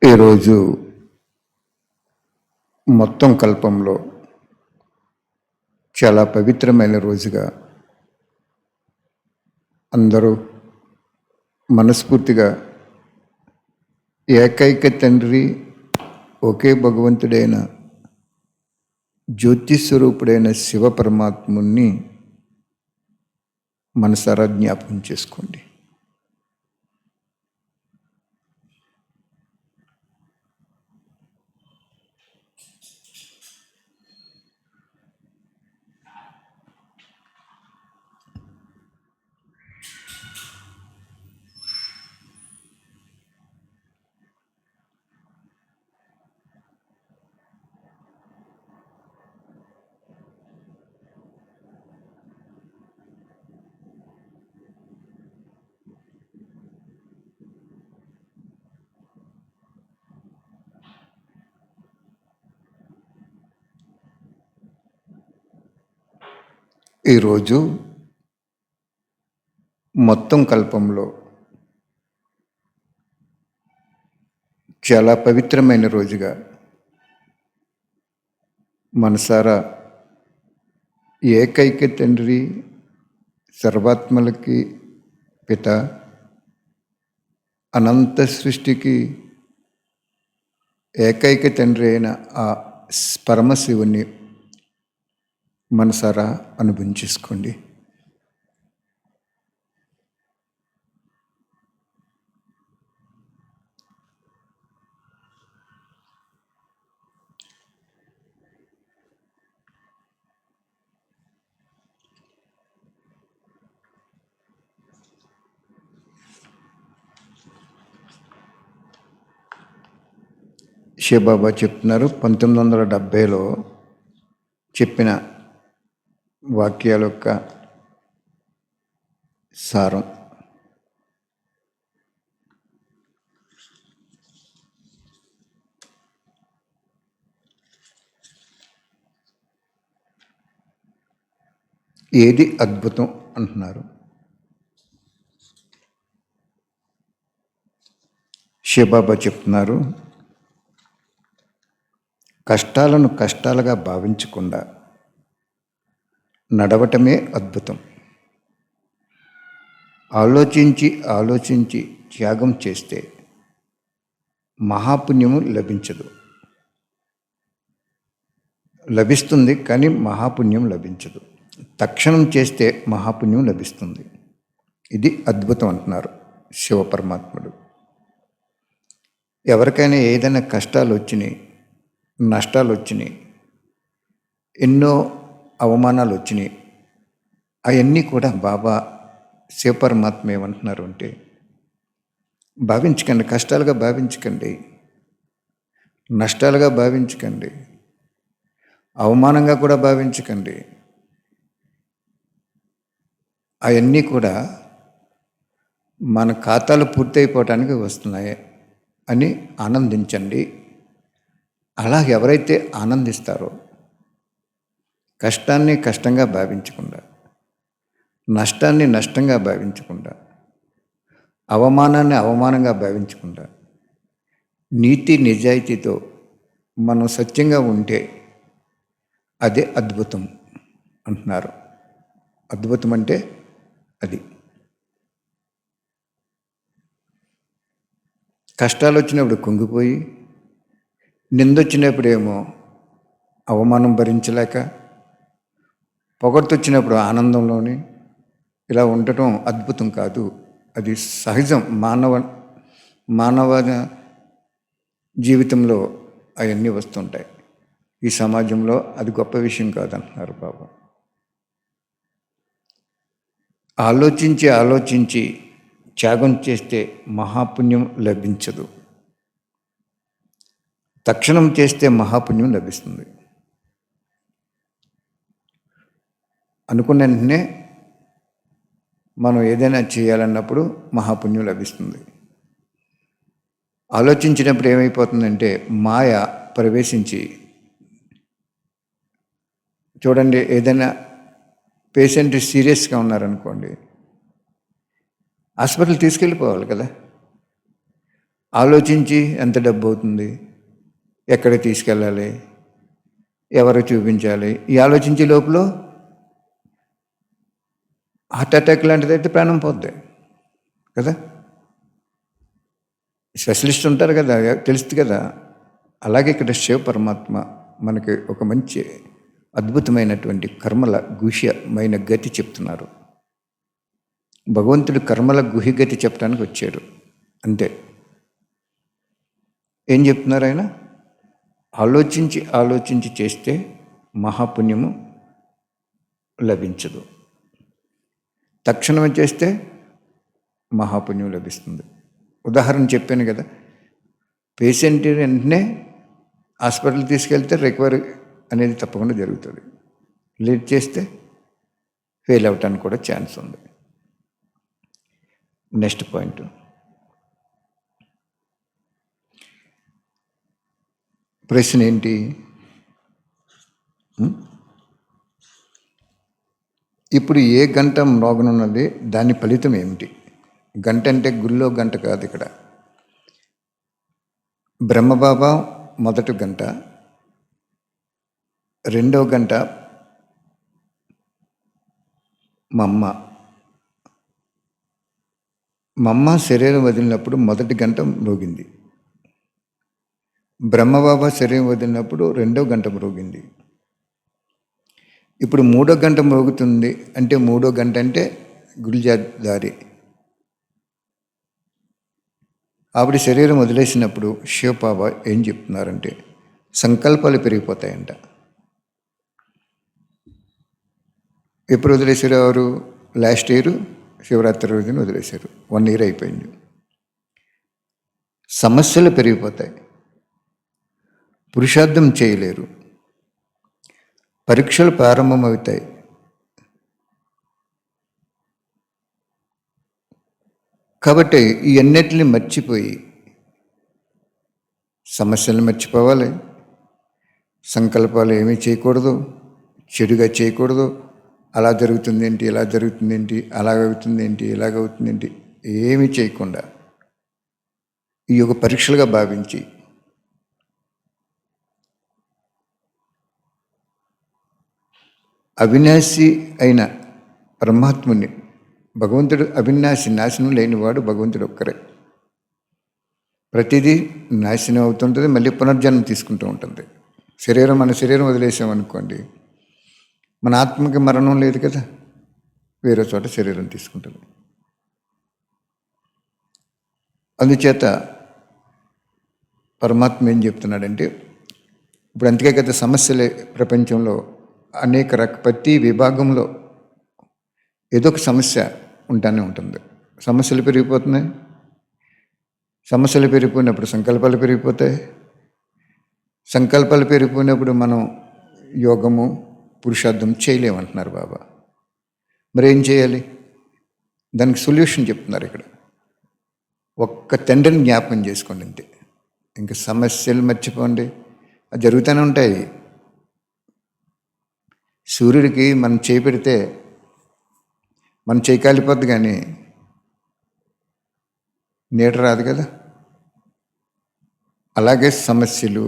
ఈరోజు మొత్తం కల్పంలో చాలా పవిత్రమైన రోజుగా అందరూ మనస్ఫూర్తిగా ఏకైక తండ్రి, ఒకే భగవంతుడైన జ్యోతిస్వరూపుడైన శివ పరమాత్ముని మనసారా జ్ఞాపకం చేసుకోండి. ఈరోజు మొత్తం కల్పంలో చాలా పవిత్రమైన రోజుగా మనసారా ఏకైక తండ్రి, సర్వాత్మలకి పిత, అనంత సృష్టికి ఏకైక తండ్రి అయిన ఆ పరమశివుని మనసారా అనుభవించేసుకోండి. శివబాబా చెప్తున్నారు, 1970లో చెప్పిన వాక్యాల యొక్క సారం. ఏది అద్భుతం అంటున్నారు. శివబాబా చెప్తున్నారు, కష్టాలను కష్టాలుగా భావించకుండా నడవటమే అద్భుతం. ఆలోచించి ఆలోచించి త్యాగం చేస్తే మహాపుణ్యము లభిస్తుంది, కానీ మహాపుణ్యం లభించదు. తక్షణం చేస్తే మహాపుణ్యం లభిస్తుంది. ఇది అద్భుతం అంటున్నారు శివపరమాత్ముడు. ఎవరికైనా ఏదైనా కష్టాలు వచ్చినాయి, నష్టాలు వచ్చినాయి, ఎన్నో అవమానాలు వచ్చినాయి, అవన్నీ కూడా బాబా శివపరమాత్మ ఏమంటున్నారు అంటే, భావించకండి, కష్టాలుగా భావించకండి, నష్టాలుగా భావించకండి, అవమానంగా కూడా భావించకండి. అవన్నీ కూడా మన ఖాతాలు పూర్తయిపోవటానికి వస్తున్నాయి అని ఆనందించండి. అలా ఎవరైతే ఆనందిస్తారో, కష్టాన్ని కష్టంగా భావించకుండా, నష్టాన్ని నష్టంగా భావించకుండా, అవమానాన్ని అవమానంగా భావించకుండా, నీతి నిజాయితీతో మనం సత్యంగా ఉంటే అదే అద్భుతం అంటున్నారు. అద్భుతం అంటే అది. కష్టాలు వచ్చినప్పుడు కుంగిపోయి, నిందొచ్చినప్పుడేమో అవమానం భరించలేక, పొగడ్తొచ్చినప్పుడు ఆనందంలోని ఇలా ఉండటం అద్భుతం కాదు. అది సహజం. మానవ జీవితంలో అవన్నీ వస్తుంటాయి. ఈ సమాజంలో అది గొప్ప విషయం కాదంటున్నారు బాబా. ఆలోచించి ఆలోచించి త్యాగం చేస్తే మహాపుణ్యం లభించదు. తక్షణం చేస్తే మహాపుణ్యం లభిస్తుంది. అనుకున్న వెంటనే మనం ఏదైనా చేయాలన్నప్పుడు మహాపుణ్యం లభిస్తుంది. ఆలోచించినప్పుడు ఏమైపోతుందంటే మాయ ప్రవేశించి, చూడండి, ఏదైనా పేషెంట్ సీరియస్గా ఉన్నారనుకోండి, హాస్పిటల్ తీసుకెళ్ళిపోవాలి కదా. ఆలోచించి ఎంత డబ్బు అవుతుంది, ఎక్కడ తీసుకెళ్ళాలి, ఎవరు చూపించాలి, ఈ ఆలోచించే లోపల హార్ట్ అటాక్ లాంటిదైతే ప్రాణం పోద్ది కదా. స్పెషలిస్ట్ ఉంటారు కదా, తెలుస్తుంది కదా. అలాగే ఇక్కడ శివ పరమాత్మ మనకి ఒక మంచి అద్భుతమైనటువంటి కర్మల గుహ్యమైన గతి చెప్తున్నారు. భగవంతుడు కర్మల గుహ్యగతి చెప్పడానికి వచ్చాడు అంతే. ఏం చెప్తున్నారు ఆయన? ఆలోచించి ఆలోచించి చేస్తే మహాపుణ్యము లభించదు, తక్షణమే చేస్తే మహాపుణ్యం లభిస్తుంది. ఉదాహరణ చెప్పాను కదా, పేషెంట్ వెంటనే హాస్పిటల్ తీసుకెళ్తే రికవరీ అనేది తప్పకుండా జరుగుతుంది. లేట్ చేస్తే ఫెయిల్ అవటానికి కూడా ఛాన్స్ ఉంది. నెక్స్ట్ పాయింట్, ప్రశ్న ఏంటి? ఇప్పుడు ఏ గంట మ్రోగనున్నది, దాని ఫలితం ఏమిటి? గంట అంటే గుళ్ళో గంట కాదు, ఇక్కడ బ్రహ్మబాబా మొదటి గంట, రెండో గంట మమ్మ శరీరం వదిలినప్పుడు మొదటి గంట మ్రోగింది. బ్రహ్మబాబా శరీరం వదిలినప్పుడు రెండో గంట మ్రోగింది. ఇప్పుడు మూడో గంట మ్రోగుతుంది. అంటే మూడో గంట అంటే గుల్జాదారి ఆవిడ శరీరం వదిలేసినప్పుడు శివబాబా ఏం చెప్తున్నారంటే సంకల్పాలు పెరిగిపోతాయంట. ఎప్పుడు వదిలేశారు? ఎవరు? లాస్ట్ ఇయర్ శివరాత్రి రోజున వదిలేశారు. 1 year అయిపోయింది. సమస్యలు పెరిగిపోతాయి, పురుషార్థం చేయలేరు, పరీక్షలు ప్రారంభమవుతాయి. కాబట్టి ఈ అన్నిటిని మర్చిపోయి సమస్యలను మర్చిపోవాలి, సంకల్పాలు ఏమీ చేయకూడదు, చెడుగా చేయకూడదు. అలా జరుగుతుంది ఏంటి, ఇలా జరుగుతుంది ఏంటి, అలాగవుతుంది ఏంటి, ఇలాగవుతుంది ఏంటి, ఏమీ చేయకుండా ఈ యొక్క పరీక్షలుగా భావించి అవినాశి అయిన పరమాత్ముని, భగవంతుడు అవినాశి, నాశనం లేనివాడు భగవంతుడు ఒక్కరే. ప్రతిదీ నాశనం అవుతుంటుంది, మళ్ళీ పునర్జన్మ తీసుకుంటూ ఉంటుంది. మన శరీరం వదిలేసామనుకోండి, మన ఆత్మకి మరణం లేదు కదా, వేరే చోట శరీరం తీసుకుంటుంది. అందుచేత పరమాత్మ ఏం చెప్తున్నాడంటే, ఇప్పుడు అంతకే కదా సమస్యలే ప్రపంచంలో అనేక ప్రతి విభాగంలో ఏదో ఒక సమస్య ఉంటానే ఉంటుంది. సమస్యలు పెరిగిపోతున్నాయి. సమస్యలు పెరిగిపోయినప్పుడు సంకల్పాలు పెరిగిపోతాయి. సంకల్పాలు పెరిగిపోయినప్పుడు మనం యోగము, పురుషార్థం చేయలేమంటున్నారు బాబా. మరి ఏం చేయాలి? దానికి సొల్యూషన్ చెప్తున్నారు ఇక్కడ. ఒక్క తండ్రిని జ్ఞాపకం చేసుకోండి అంతే. ఇంకా సమస్యలు మర్చిపోండి, అది జరుగుతూనే ఉంటాయి. సూర్యుడికి మనం చేయి పెడితే మనం చేయి కాలిపోద్ది, కానీ నీడ రాదు కదా. అలాగే సమస్యలు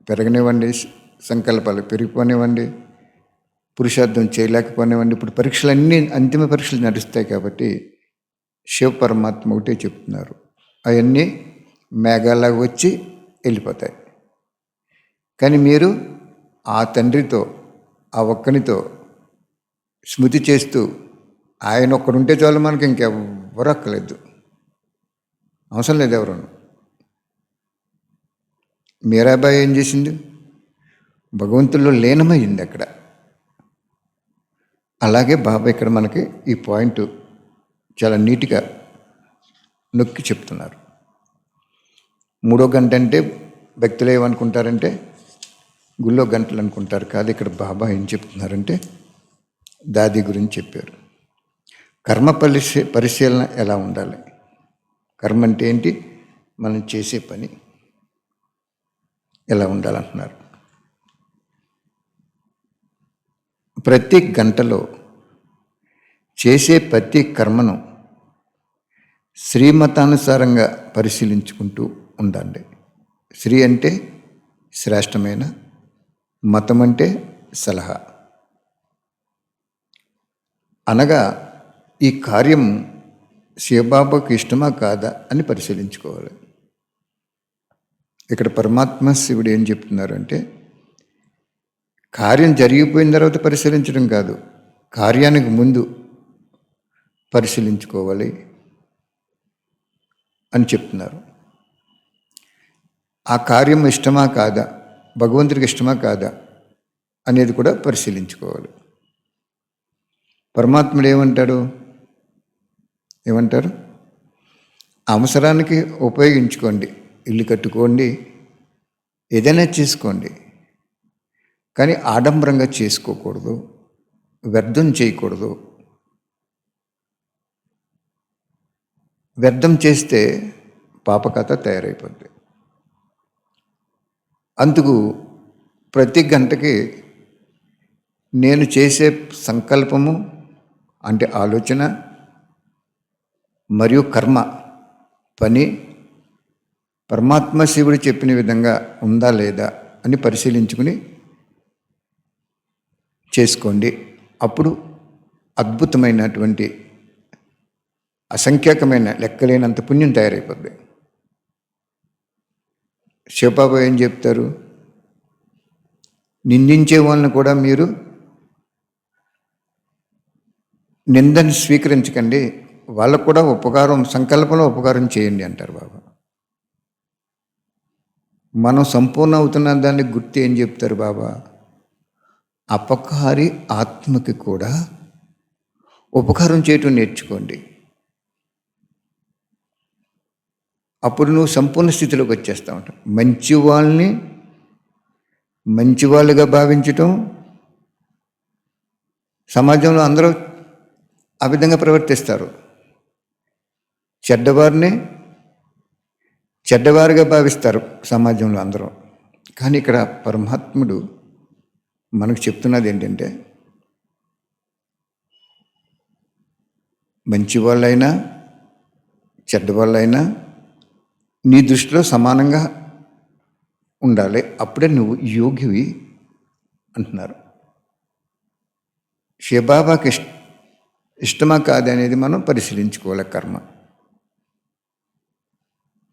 పెరగనివ్వండి, సంకల్పాలు పెరిగిపోనివ్వండి, పురుషార్థం చేయలేకపోనివ్వండి. ఇప్పుడు పరీక్షలన్నీ అంతిమ పరీక్షలు నడుస్తాయి కాబట్టి శివ పరమాత్మ ఒకటే చెప్తున్నారు, అవన్నీ మేఘాలాగా వచ్చి వెళ్ళిపోతాయి. కానీ మీరు ఆ తండ్రితో, ఆ ఒక్కనితో స్మృతి చేస్తూ, ఆయన ఒక్కడుంటే చాలు, మనకి ఇంకెవ్వరు అక్కలేదు, అవసరం లేదు ఎవరు. మీరాబాయి ఏం చేసింది? భగవంతుల్లో లీనమైంది అక్కడ. అలాగే బాబా ఇక్కడ మనకి ఈ పాయింట్ చాలా నీట్గా నొక్కి చెప్తున్నారు. మూడో గంట అంటే భక్తులు ఏమనుకుంటారంటే గుళ్ళో గంటలు అనుకుంటారు కాదు. ఇక్కడ బాబా ఏం చెప్తున్నారంటే దాది గురించి చెప్పారు. కర్మ పరిశీలన ఎలా ఉండాలి, కర్మ అంటే ఏంటి, మనం చేసే పని ఎలా ఉండాలంటున్నారు. ప్రతి గంటలో చేసే ప్రతి కర్మను శ్రీమతానుసారంగా పరిశీలించుకుంటూ ఉండండి. శ్రీ అంటే శ్రేష్టమైన, మతం అంటే సలహా. అనగా ఈ కార్యం శివబాబాకు ఇష్టమా కాదా అని పరిశీలించుకోవాలి. ఇక్కడ పరమాత్మ శివుడు ఏం చెప్తున్నారంటే, కార్యం జరిగిపోయిన తర్వాత పరిశీలించడం కాదు, కార్యానికి ముందు పరిశీలించుకోవాలి అని చెప్తున్నారు. ఆ కార్యం ఇష్టమా కాదా, భగవంతుడికి ఇష్టమా కాదా అనేది కూడా పరిశీలించుకోవాలి. పరమాత్ముడు ఏమంటారు? అవసరానికి ఉపయోగించుకోండి, ఇల్లు కట్టుకోండి, ఏదైనా చేసుకోండి, కానీ ఆడంబరంగా చేసుకోకూడదు, వ్యర్థం చేయకూడదు. వ్యర్థం చేస్తే పాపకథ తయారైపోద్ది. అందుకు ప్రతి గంటకి నేను చేసే సంకల్పము అంటే ఆలోచన మరియు కర్మ పని పరమాత్మ శివుడు చెప్పిన విధంగా ఉందా లేదా అని పరిశీలించుకుని చేసుకోండి. అప్పుడు అద్భుతమైనటువంటి అసంఖ్యాకమైన లెక్కలేనంత పుణ్యం తయారైపోద్ది. శివబాబా ఏం చెప్తారు? నిందించే వాళ్ళని కూడా మీరు నిందని స్వీకరించకండి, వాళ్ళకు కూడా ఉపకారం, సంకల్పంలో ఉపకారం చేయండి అంటారు బాబా. మనం సంపూర్ణ అవుతున్న దాన్ని గుర్తు ఏం చెప్తారు బాబా? అపకారి ఆత్మకి కూడా ఉపకారం చేయటం నేర్చుకోండి, అప్పుడు నువ్వు సంపూర్ణ స్థితిలోకి వచ్చేస్తూ ఉంటావు. మంచి వాళ్ళని మంచి వాళ్ళుగా భావించటం, సమాజంలో అందరూ ఆ విధంగా ప్రవర్తిస్తారు. చెడ్డవారిని చెడ్డవారుగా భావిస్తారు సమాజంలో అందరూ. కానీ ఇక్కడ పరమాత్ముడు మనకు చెప్తున్నది ఏంటంటే, మంచి వాళ్ళైనా చెడ్డవాళ్ళైనా నీ దృష్టిలో సమానంగా ఉండాలి, అప్పుడే నువ్వు యోగివి అంటున్నారు. శివబాబాకి ఇష్టమా కాదనేది మనం పరిశీలించుకోవాలి. కర్మ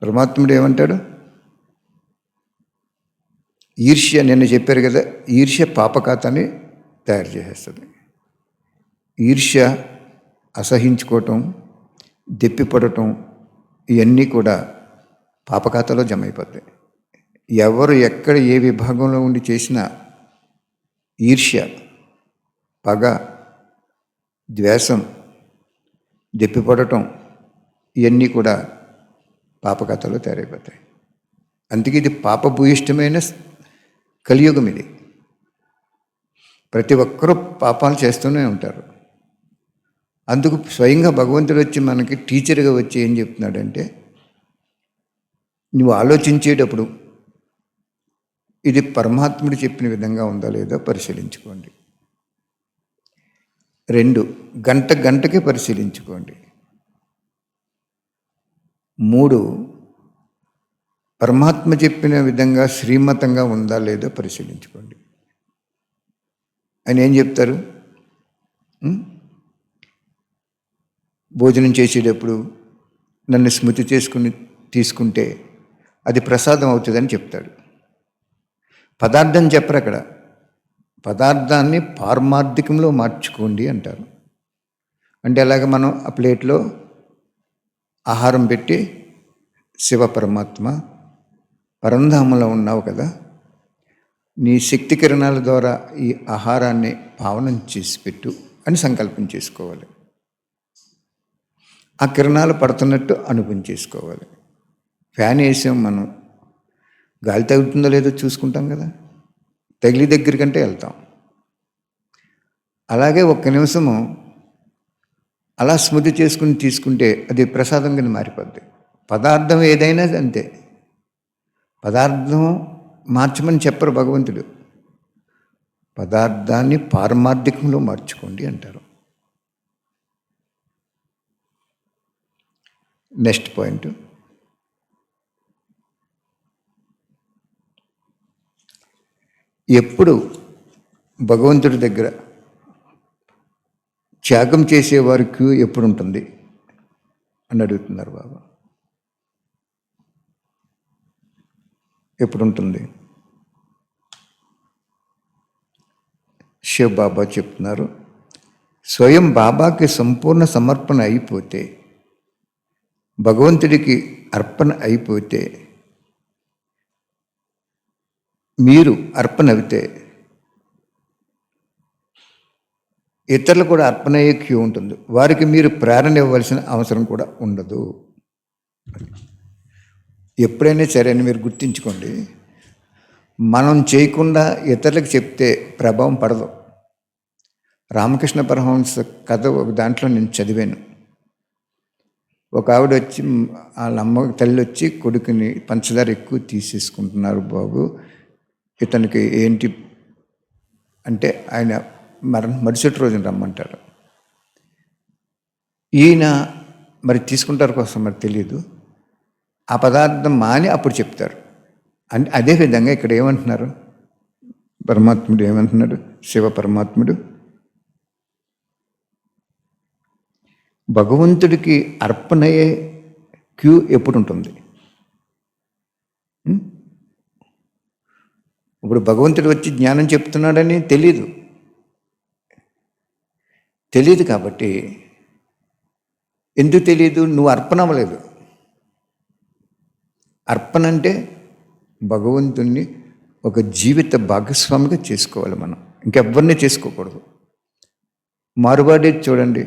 పరమాత్ముడు ఏమంటాడు? ఈర్ష్య, నిన్న చెప్పారు కదా, ఈర్ష్య పాపకాతని తయారు చేసేస్తుంది. ఈర్ష్య, అసహించుకోవటం, దెప్పిపడటం, ఇవన్నీ కూడా పాపకాతలో జమ అయిపోతాయి. ఎవరు ఎక్కడ ఏ విభాగంలో ఉండి చేసినా ఈర్ష్య, పగ, ద్వేషం, దెప్పిపడటం ఇవన్నీ కూడా పాపకథలో తయారైపోతాయి. అందుకే ఇది పాపభూయిష్టమైన కలియుగం. ఇది ప్రతి ఒక్కరూ పాపాలు చేస్తూనే ఉంటారు. అందుకు స్వయంగా భగవంతుడు వచ్చి మనకి టీచర్గా వచ్చి ఏం చెప్తున్నాడంటే, నువ్వు ఆలోచించేటప్పుడు ఇది పరమాత్ముడు చెప్పిన విధంగా ఉందా లేదో పరిశీలించుకోండి. 2, గంటకి పరిశీలించుకోండి. 3, పరమాత్మ చెప్పిన విధంగా శ్రీమతంగా ఉందా లేదో పరిశీలించుకోండి. ఆయన ఏం చెప్తారు? భోజనం చేసేటప్పుడు నన్ను స్మృతి తీసుకుంటే అది ప్రసాదం అవుతుందని చెప్తాడు. పదార్థం చెప్పరు అక్కడ, పదార్థాన్ని పారమార్థికంలో మార్చుకోండి అంటారు. అంటే అలాగ మనం ఆ ప్లేట్లో ఆహారం పెట్టి, శివ పరమాత్మ పరంధామంలో ఉన్నావు కదా, నీ శక్తి కిరణాల ద్వారా ఈ ఆహారాన్ని పావనం చేసి పెట్టు అని సంకల్పం చేసుకోవాలి. ఆ కిరణాలు పడుతున్నట్టు అనుభవం చేసుకోవాలి. ఫ్యాన్ వేసాం, మనం గాలి తగులుతుందో లేదో చూసుకుంటాం కదా, తగిలి దగ్గరికంటే వెళ్తాం. అలాగే 1 నిమిషము అలా స్మృతి చేసుకుని తీసుకుంటే అది ప్రసాదం కింద మారిపోద్ది. పదార్థం ఏదైనా అంతే, పదార్థం మార్చమని చెప్పరు భగవంతుడు, పదార్థాన్ని పారమార్థికంలో మార్చుకోండి అంటారు. నెక్స్ట్ పాయింట్, ఎప్పుడు భగవంతుడి దగ్గర త్యాగం చేసేవారి క్యూ ఎప్పుడు ఉంటుంది అని అడుగుతున్నారు బాబా. ఎప్పుడు ఉంటుంది? శివ బాబా చెప్తున్నారు, స్వయం బాబాకి సంపూర్ణ సమర్పణ అయిపోతే, భగవంతుడికి అర్పణ అయిపోతే, మీరు అర్పణ అయితే ఇతరులు కూడా అర్పణ అయ్యే క్యూ ఉంటుంది. వారికి మీరు ప్రేరణ ఇవ్వాల్సిన అవసరం కూడా ఉండదు. ఎప్పుడైనా సరే అని మీరు గుర్తించుకోండి, మనం చేయకుండా ఇతరులకు చెప్తే ప్రభావం పడదు. రామకృష్ణ పరమహంస కథ ఒక దాంట్లో నేను చదివాను. ఒక ఆవిడ వచ్చి, వాళ్ళ అమ్మ తల్లి వచ్చి, కొడుకుని పంచదార ఎక్కువ తీసేసుకుంటున్నారు బాబు, ఇతనికి ఏంటి అంటే ఆయన మరుసటి రోజున రమ్మంటారు. ఈయన మరి తీసుకుంటారు కోసం మరి తెలియదు, ఆ పదార్థం మాని అప్పుడు చెప్తారు. అంటే అదేవిధంగా ఇక్కడ ఏమంటున్నారు పరమాత్ముడు, ఏమంటున్నాడు శివ పరమాత్ముడు, భగవంతుడికి అర్పణయ్యే క్యూ ఎప్పుడు ఉంటుంది? ఇప్పుడు భగవంతుడు వచ్చి జ్ఞానం చెప్తున్నాడని తెలీదు కాబట్టి, ఎందుకు తెలియదు? నువ్వు అర్పణ అవ్వలేదు. అర్పణ అంటే భగవంతుణ్ణి ఒక జీవిత భాగస్వామిగా చేసుకోవాలి మనం, ఇంకెవ్వరిని చేసుకోకూడదు. మారువాడి చూడండి,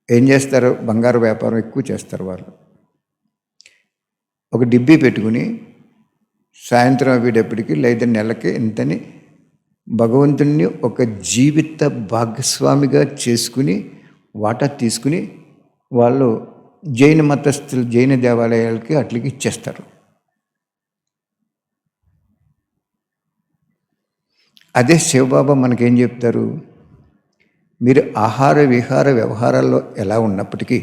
ఏం చేస్తారు? బంగారు వ్యాపారం ఎక్కువ చేస్తారు వాళ్ళు. ఒక డిబ్బీ పెట్టుకుని సాయంత్రం అయ్యేటప్పటికి లేదా నెలకి ఇంతని భగవంతుణ్ణి ఒక జీవిత భాగస్వామిగా చేసుకుని వాటా తీసుకుని వాళ్ళు జైన మతస్థులు, జైన దేవాలయాలకి అట్లకి ఇచ్చేస్తారు. అదే శివబాబా మనకేం చెప్తారు? మీరు ఆహార విహార వ్యవహారాల్లో ఎలా ఉన్నప్పటికీ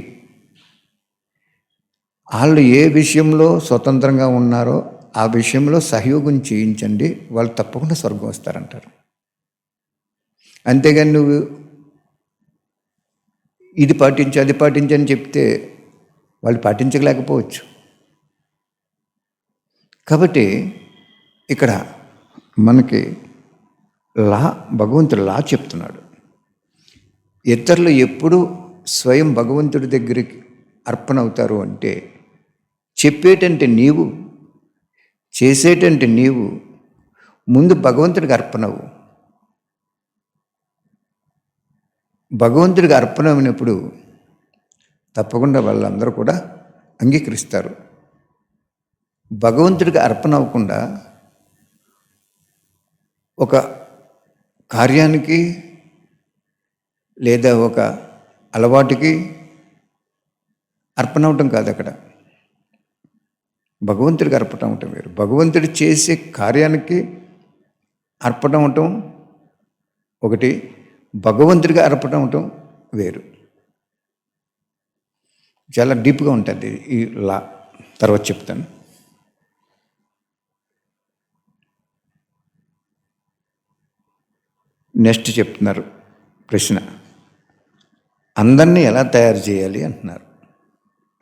వాళ్ళు ఏ విషయంలో స్వతంత్రంగా ఉన్నారో ఆ విషయంలో సహయోగం చేయించండి, వాళ్ళు తప్పకుండా స్వర్గం వస్తారంటారు. అంతేగాని నువ్వు ఇది పాటించు అది పాటించని చెప్తే వాళ్ళు పాటించలేకపోవచ్చు. కాబట్టి ఇక్కడ మనకి భగవంతుడు చెప్తున్నాడు, ఇతరులు ఎప్పుడు స్వయం భగవంతుడి దగ్గరికి అర్పణ అవుతారు అంటే, చెప్పేటంటే నీవు, చేసేటంటే నీవు, ముందు భగవంతుడికి అర్పణవు. భగవంతుడికి అర్పణ అయినప్పుడు తప్పకుండా వాళ్ళందరూ కూడా అంగీకరిస్తారు. భగవంతుడికి అర్పణ అవ్వకుండా ఒక కార్యానికి లేదా ఒక అలవాటుకి అర్పణ అవటం కాదు. అక్కడ భగవంతుడికి అర్పణ అవటం వేరు. భగవంతుడు చేసే కార్యానికి అర్పణ అవటం ఒకటి, భగవంతుడికి అర్పణ అవటం వేరు. చాలా డీప్గా ఉంటుంది ఈ తర్వాత చెప్తాను. నెక్స్ట్ చెప్తున్నారు ప్రశ్న, అందరినీ ఎలా తయారు చేయాలి అంటున్నారు.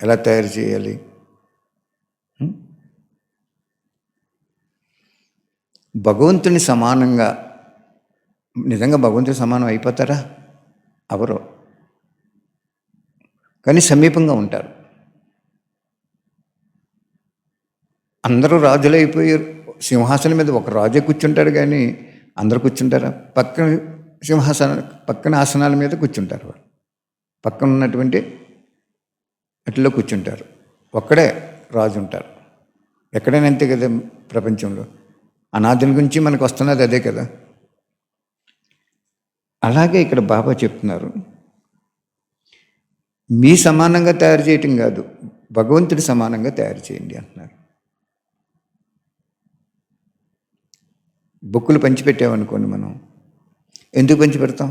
ఎలా తయారు చేయాలి? భగవంతుని సమానంగా, నిజంగా భగవంతుని సమానం అయిపోతారా? అవరు. కానీ సమీపంగా ఉంటారు. అందరూ రాజులు అయిపోయారు. సింహాసనం మీద ఒక రాజే కూర్చుంటాడు, కానీ అందరూ కూర్చుంటారా? పక్కన ఆసనాల మీద కూర్చుంటారు. వాళ్ళు పక్కన ఉన్నటువంటి అట్లలో కూర్చుంటారు. ఒక్కడే రాజు ఉంటారు. ఎక్కడైనా అంతే కదా ప్రపంచంలో. అనాథుల గురించి మనకు వస్తున్నది అదే కదా. అలాగే ఇక్కడ బాబా చెప్తున్నారు, మీ సమానంగా తయారు చేయటం కాదు, భగవంతుడి సమానంగా తయారు చేయండి అంటున్నారు. బుక్కులు పంచిపెట్టామనుకోండి, మనం ఎందుకు పంచిపెడతాం?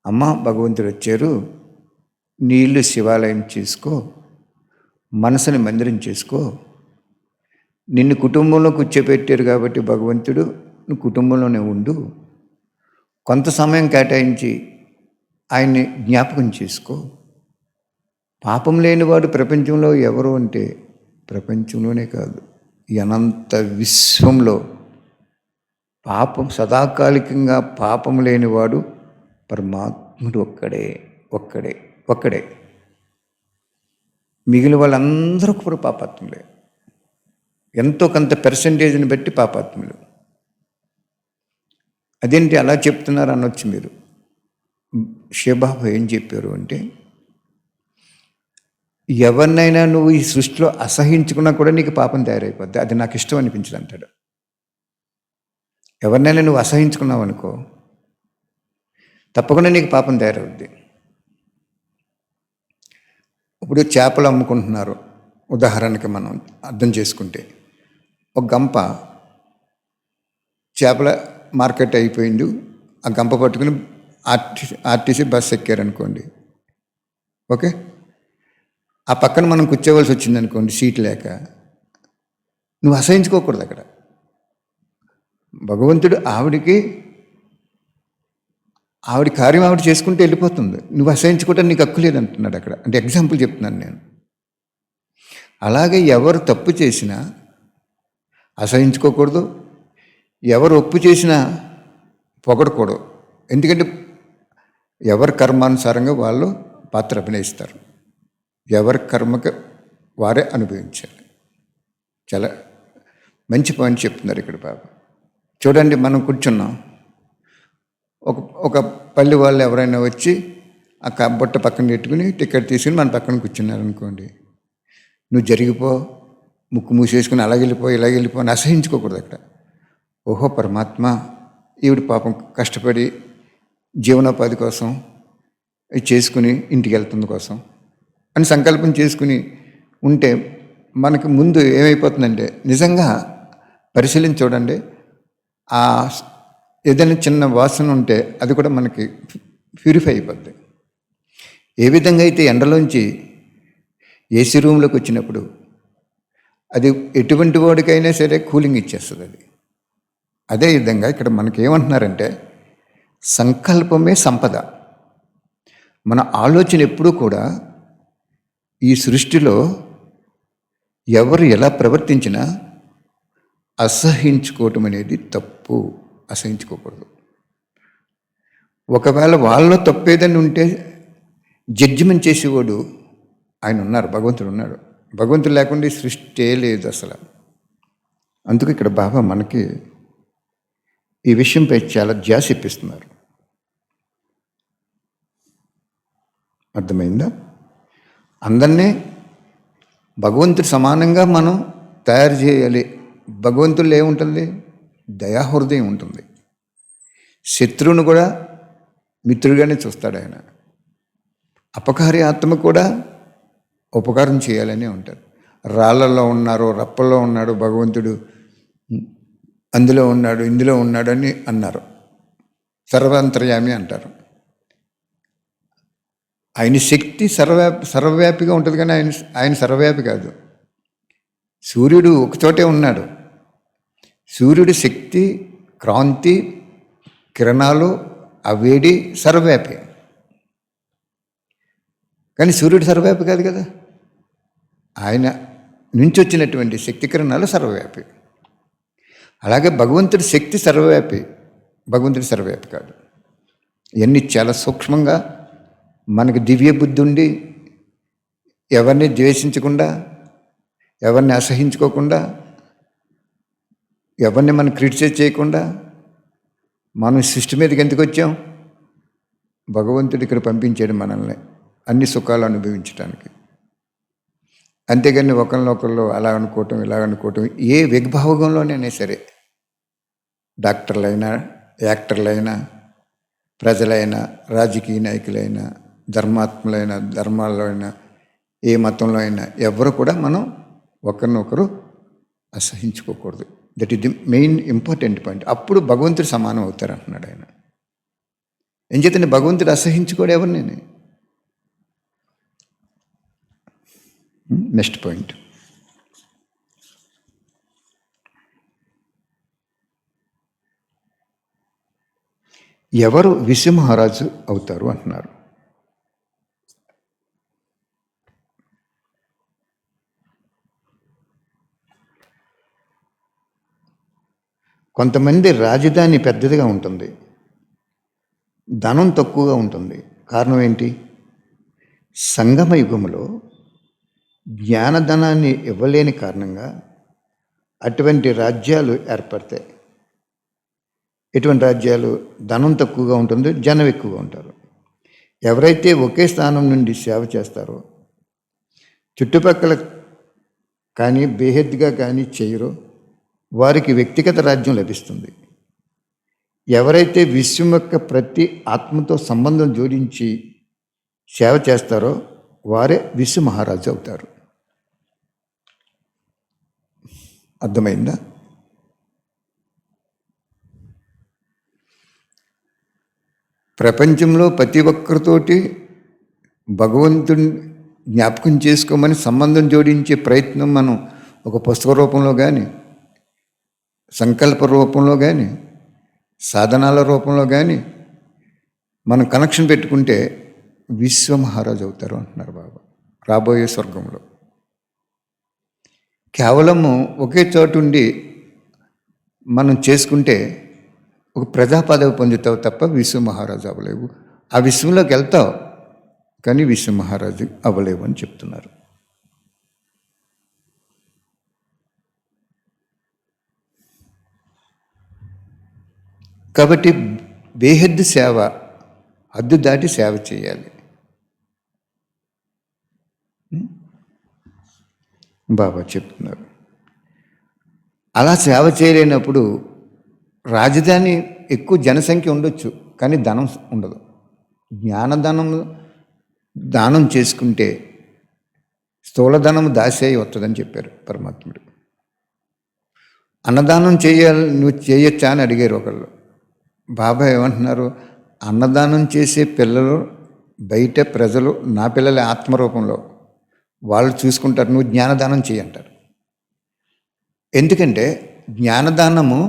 అమ్మ భగవంతుడు వచ్చారు, నీ ఇల్లు శివాలయం చేసుకో, మనసుని మందిరం చేసుకో, నిన్ను కుటుంబంలో కూర్చోపెట్టారు కాబట్టి భగవంతుడు నువ్వు కుటుంబంలోనే ఉండు, కొంత సమయం కేటాయించి ఆయన్ని జ్ఞాపకం చేసుకో. పాపం లేనివాడు ప్రపంచంలో ఎవరు అంటే, ప్రపంచంలోనే కాదు ఈ అనంత విశ్వంలో పాపం సదాకాలికంగా పాపం లేనివాడు పరమాత్ముడు ఒక్కడే ఒక్కడే ఒక్కడే. మిగిలిన వాళ్ళందరూ కూడా పాపాత్ములే, ఎంతో కొంత పెర్సంటేజ్ని బట్టి పాపాత్ములు. అదేంటి అలా చెప్తున్నారు అనొచ్చు మీరు. శివబాబా ఏం చెప్పారు అంటే, ఎవరినైనా నువ్వు ఈ సృష్టిలో అసహించుకున్నా కూడా నీకు పాపం తయారైపోద్ది, అది నాకు ఇష్టం అనిపించదు అంటాడు. ఎవరినైనా నువ్వు అసహించుకున్నావు అనుకో, తప్పకుండా నీకు పాపం తయారవుద్ది. ఇప్పుడు చేపలు అమ్ముకుంటున్నారు, ఉదాహరణకి మనం అర్థం చేసుకుంటే, ఒక గంప చేపల మార్కెట్ అయిపోయింది, ఆ గంప పట్టుకుని ఆర్టీసీ బస్ ఎక్కారనుకోండి, ఓకే, ఆ పక్కన మనం కూర్చోవలసి వచ్చింది అనుకోండి సీట్ లేక, నువ్వు అసహించుకోకూడదు అక్కడ. భగవంతుడు ఆవిడ కార్యం ఆవిడ చేసుకుంటే వెళ్ళిపోతుంది, నువ్వు అసహించుకోవటం నీకు హక్కు లేదంటున్నాడు అక్కడ. అంటే ఎగ్జాంపుల్ చెప్తున్నాను నేను. అలాగే ఎవరు తప్పు చేసినా అసహించుకోకూడదు, ఎవరు ఒప్పు చేసినా పొగడకూడదు. ఎందుకంటే ఎవరి కర్మానుసారంగా వాళ్ళు పాత్ర అభినయిస్తారు, ఎవరి కర్మకి వారే అనుభవించాలి. చాలా మంచి పాయింట్ చెప్తున్నారు ఇక్కడ బాబా. చూడండి, మనం కూర్చున్నాం, ఒక పల్లె వాళ్ళు ఎవరైనా వచ్చి ఆ బుట్ట పక్కన పెట్టుకుని టికెట్ తీసుకుని మన పక్కన కూర్చున్నారనుకోండి, నువ్వు జరిగిపో, ముక్కు మూసేసుకుని అలాగెళ్ళిపో ఇలాగెళ్ళిపో అని అసహించుకోకూడదు అక్కడ. ఓహో పరమాత్మ, ఈవిడ పాపం కష్టపడి జీవనోపాధి కోసం చేసుకుని ఇంటికి వెళ్తుంది కోసం అని సంకల్పం చేసుకుని ఉంటే మనకి ముందు ఏమైపోతుందంటే, నిజంగా పరిశీలించి చూడండి, ఆ ఏదైనా చిన్న వాసన ఉంటే అది కూడా మనకి ప్యూరిఫై అయిపోద్ది. ఏ విధంగా అయితే ఎండలోంచి ఏసీ రూమ్లోకి వచ్చినప్పుడు అది ఎటువంటి వాడికైనా సరే కూలింగ్ ఇచ్చేస్తుంది అది. అదేవిధంగా ఇక్కడ మనకి ఏమంటున్నారంటే, సంకల్పమే సంపద. మన ఆలోచన ఎప్పుడూ కూడా ఈ సృష్టిలో ఎవరు ఎలా ప్రవర్తించినా అసహించుకోవటం అనేది తప్పు, అసహించుకోకూడదు. ఒకవేళ వాళ్ళలో తప్పేదని ఉంటే జడ్జిమెంట్ చేసేవాడు ఆయన ఉన్నారు, భగవంతుడు ఉన్నాడు. భగవంతుడు లేకుండా ఈ సృష్టి లేదు అసలు. అందుకు ఇక్కడ బాబా మనకి ఈ విషయంపై చాలా ధ్యాస ఇప్పిస్తున్నారు. అర్థమైందా? అందరినీ భగవంతుడు సమానంగా మనం తయారు చేయాలి. భగవంతుల్లో ఏముంటుంది? దయాహృదయం ఉంటుంది. శత్రువును కూడా మిత్రుడిగానే చూస్తాడు ఆయన. అపకారి ఆత్మ కూడా ఉపకారం చేయాలని ఉంటారు. రాళ్ళల్లో ఉన్నారు, రప్పల్లో ఉన్నాడు భగవంతుడు, అందులో ఉన్నాడు ఇందులో ఉన్నాడు అని అన్నారు. సర్వాంతర్యామి అంటారు. ఆయన శక్తి సర్వవ్యాపిగా ఉంటుంది, కానీ ఆయన సర్వవ్యాపి కాదు. సూర్యుడు ఒకచోటే ఉన్నాడు. సూర్యుడి శక్తి, క్రాంతి, కిరణాలు, ఆ వేడి సర్వవ్యాపి. కానీ సూర్యుడు సర్వవ్యాపి కాదు కదా. ఆయన నుంచి వచ్చినటువంటి శక్తి కిరణాలు సర్వవ్యాపి. అలాగే భగవంతుడి శక్తి సర్వవ్యాపి, భగవంతుడి సర్వవ్యాపి కాదు. ఇవన్నీ చాలా సూక్ష్మంగా మనకు దివ్య బుద్ధి ఉండి, ఎవరిని ద్వేషించకుండా, ఎవరిని అసహించుకోకుండా, ఎవరిని మనం క్రిటిసైజ్ చేయకుండా మనం సృష్టి మీదకి ఎందుకు వచ్చాం? భగవంతుడు ఇక్కడ పంపించాడు మనల్ని అన్ని సుఖాలు అనుభవించడానికి. అంతేగాని ఒకరినొకళ్ళు అలా అనుకోవటం ఇలా అనుకోవటం, ఏ విభాగంలోనైనా సరే, డాక్టర్లైనా, యాక్టర్లైనా, ప్రజలైనా, రాజకీయ నాయకులైనా, ధర్మాత్ములైన, ధర్మాల్లో అయినా, ఏ మతంలో అయినా, ఎవరు కూడా మనం ఒకరినొకరు అసహించుకోకూడదు. That is the main important point. అప్పుడు భగవంతుడు సమానం అవుతారు అంటున్నాడు ఆయన. ఏం చేతండి? భగవంతుడు అసహించుకోడు ఎవరిని. Next point. ఎవరు విశ్వమహారాజు అవుతారు అంటున్నారు. కొంతమంది రాజధాని పెద్దదిగా ఉంటుంది, ధనం తక్కువగా ఉంటుంది. కారణం ఏంటి? సంగమ యుగంలో జ్ఞానధనాన్ని ఇవ్వలేని కారణంగా అటువంటి రాజ్యాలు ఏర్పడతాయి. ఎటువంటి రాజ్యాలు? ధనం తక్కువగా ఉంటుంది, జనం ఎక్కువగా ఉంటారు. ఎవరైతే ఒకే స్థానం నుండి సేవ చేస్తారో, చుట్టుపక్కల కానీ బేహద్దుగా కానీ చేయరో, వారికి వ్యక్తిగత రాజ్యం లభిస్తుంది. ఎవరైతే విశ్వం యొక్క ప్రతి ఆత్మతో సంబంధం జోడించి సేవ చేస్తారో వారే విశ్వ మహారాజు అవుతారు. అర్థమైందా? ప్రపంచంలో ప్రతి ఒక్కరితోటి భగవంతుని జ్ఞాపకం చేసుకోమని సంబంధం జోడించే ప్రయత్నం మనం ఒక పుస్తక రూపంలో కానీ, సంకల్ప రూపంలో కానీ, సాధనాల రూపంలో కానీ మనం కనెక్షన్ పెట్టుకుంటే విశ్వ మహారాజు అవుతారు అంటున్నారు బాబా. రాబోయే స్వర్గంలో కేవలము ఒకే చోటుండి మనం చేసుకుంటే ఒక ప్రజా పదవి పొందుతావు తప్ప విశ్వ మహారాజు అవ్వలేవు. ఆ విశ్వంలోకి వెళ్తావు కానీ విశ్వ మహారాజు అవ్వలేవు అని చెప్తున్నారు. కాబట్టి బేహద్దు సేవ, హద్దు దాటి సేవ చేయాలి. బాబా చెప్తున్నారు. అలా సేవ చేయలేనప్పుడు రాజధాని ఎక్కువ జనసంఖ్య ఉండొచ్చు కానీ ధనం ఉండదు. జ్ఞానధనం దానం చేసుకుంటే స్థూలధనం దాసేయి వస్తుందని చెప్పారు పరమాత్ముడు. అన్నదానం చేయాలి, నువ్వు చేయొచ్చా అని అడిగారు ఒకళ్ళు. బాబా ఏమంటున్నారు? అన్నదానం చేసే పిల్లలు బయట ప్రజలు నా పిల్లల ఆత్మరూపంలో వాళ్ళు చూసుకుంటారు, నువ్వు జ్ఞానదానం చేయంటారు. ఎందుకంటే జ్ఞానదానము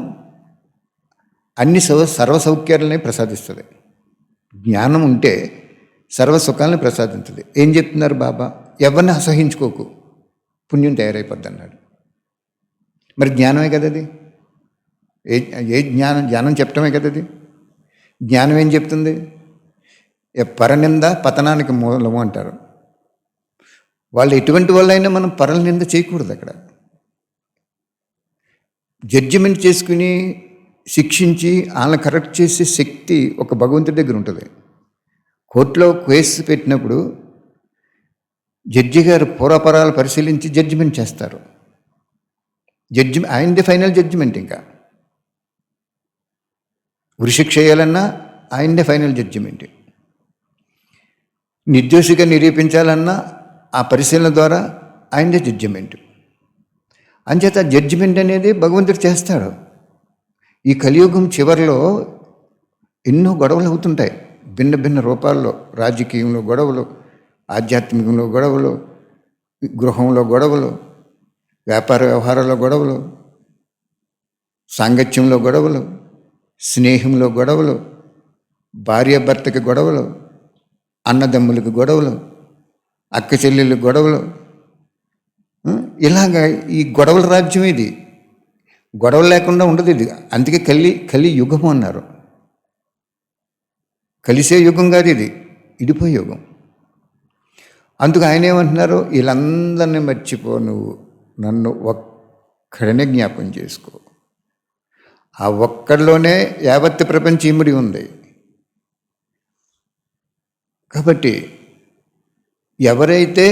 అన్ని సర్వ సౌఖ్యాలని ప్రసాదిస్తుంది. జ్ఞానం ఉంటే సర్వ సుఖాలని ప్రసాదించదు. ఏం చెప్తున్నారు బాబా? ఎవరిని అసహించుకోకు, పుణ్యం తయారైపోద్ది అన్నాడు. మరి జ్ఞానమే కదా అది. ఏ జ్ఞానం చెప్పటమే కదా అది. జ్ఞానం ఏం చెప్తుంది? పరనింద పతనానికి మూలము అంటారు. వాళ్ళు ఎటువంటి వాళ్ళైనా మనం పరల నింద చేయకూడదు. అక్కడ జడ్జిమెంట్ చేసుకుని శిక్షించి వాళ్ళని కరెక్ట్ చేసే శక్తి ఒక భగవంతుడి దగ్గర ఉంటుంది. కోర్టులో కేసు పెట్టినప్పుడు జడ్జి గారు పూర్వపరాలు పరిశీలించి జడ్జిమెంట్ చేస్తారు. ఆయనది ఫైనల్ జడ్జిమెంట్. ఇంకా ఉరిశిక్ష చేయాలన్నా ఆయనదే ఫైనల్ జడ్జిమెంట్. నిర్దోషిగా నిరూపించాలన్నా ఆ పరిశీలన ద్వారా ఆయనదే జడ్జిమెంట్. అంచేత జడ్జిమెంట్ అనేది భగవంతుడు చేస్తాడు. ఈ కలియుగం చివరిలో ఎన్నో గొడవలు అవుతుంటాయి, భిన్న భిన్న రూపాల్లో. రాజకీయంలో గొడవలు, ఆధ్యాత్మికంలో గొడవలు, గృహంలో గొడవలు, వ్యాపార వ్యవహారాల్లో గొడవలు, సాంగత్యంలో గొడవలు, స్నేహంలో గొడవలు, భార్యాభర్తకి గొడవలు, అన్నదమ్ములకు గొడవలు, అక్క చెల్లెళ్ళకి గొడవలు. ఇలాగా ఈ గొడవల రాజ్యం ఇది. గొడవలు లేకుండా ఉండదు ఇది. అందుకే కలి యుగము అన్నారు. కలిసే యుగం కాదు ఇది, ఇడిపోయే యుగం. అందుకు ఆయన ఏమంటున్నారు? వీళ్ళందరినీ మర్చిపో, నువ్వు నన్ను ఒక్కడనే జ్ఞాపకం చేసుకో. ఆ ఒక్కడిలోనే యావత్ ప్రపంచం ఇమిడి ఉంది. కాబట్టి ఎవరైతే